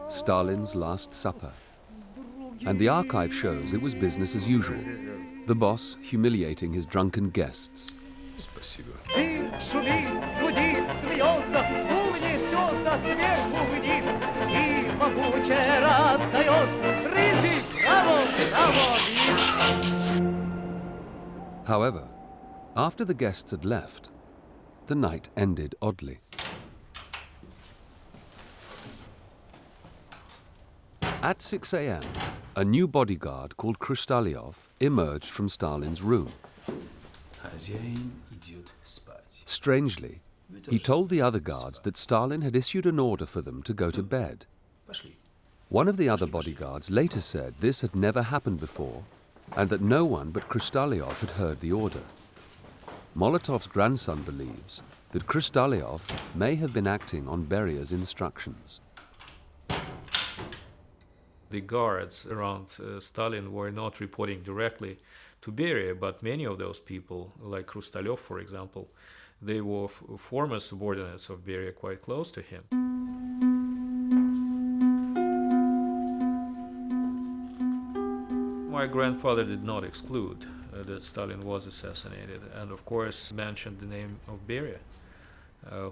Stalin's Last Supper. And the archive shows it was business as usual, the boss humiliating his drunken guests. However, after the guests had left, the night ended oddly. At 6 a.m., a new bodyguard called Krustaliov emerged from Stalin's room. Strangely, he told the other guards that Stalin had issued an order for them to go to bed. One of the other bodyguards later said this had never happened before and that no one but Krustaliov had heard the order. Molotov's grandson believes that Krustaliov may have been acting on Beria's instructions. The guards around Stalin were not reporting directly to Beria, but many of those people, like Krustaliov, for example, they were former subordinates of Beria, quite close to him. My grandfather did not exclude that Stalin was assassinated, and of course mentioned the name of Beria,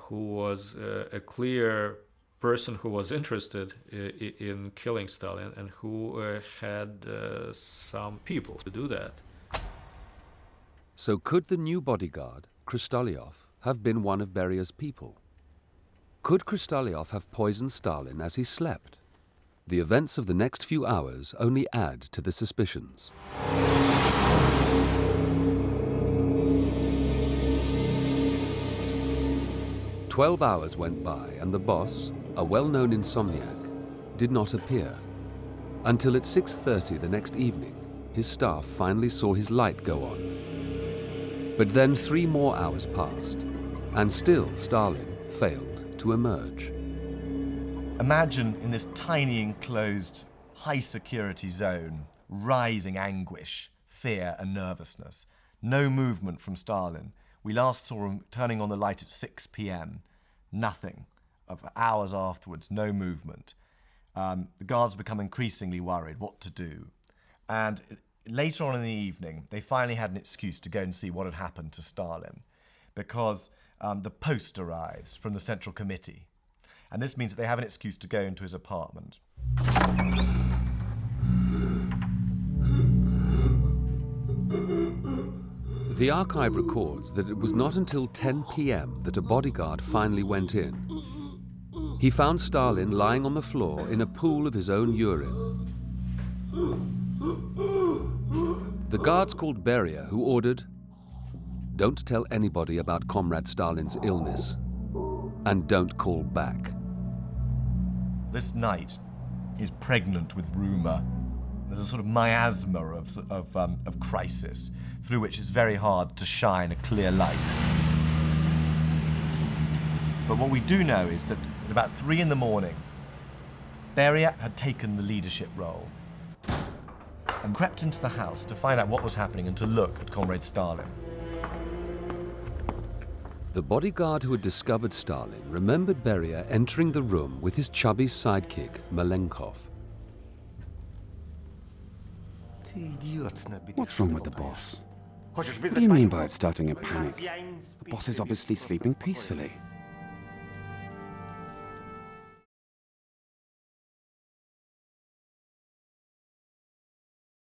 who was a clear person who was interested in killing Stalin and who had some people to do that. So could the new bodyguard, Krustaliov, have been one of Beria's people? Could Krustaliov have poisoned Stalin as he slept? The events of the next few hours only add to the suspicions. "12 hours went by and the boss, a well-known insomniac, did not appear. Until at 6:30 the next evening, his staff finally saw his light go on. But then 3 more hours passed, and still Stalin failed to emerge. Imagine in this tiny enclosed, high-security zone, rising anguish, fear and nervousness. No movement from Stalin. We last saw him turning on the light at 6 p.m. Nothing. For hours afterwards, no movement. The guards become increasingly worried what to do. And later on in the evening, they finally had an excuse to go and see what had happened to Stalin, because the post arrives from the Central Committee. And this means that they have an excuse to go into his apartment. The archive records that it was not until 10 p.m. that a bodyguard finally went in. He found Stalin lying on the floor in a pool of his own urine. The guards called Beria, who ordered, "Don't tell anybody about Comrade Stalin's illness, and don't call back." This night is pregnant with rumour. There's a sort of miasma of crisis through which it's very hard to shine a clear light. But what we do know is that at about 3 in the morning, Beria had taken the leadership role and crept into the house to find out what was happening and to look at Comrade Stalin. The bodyguard who had discovered Stalin remembered Beria entering the room with his chubby sidekick, Malenkov. What's wrong with the boss? What do you mean by it starting a panic? The boss is obviously sleeping peacefully.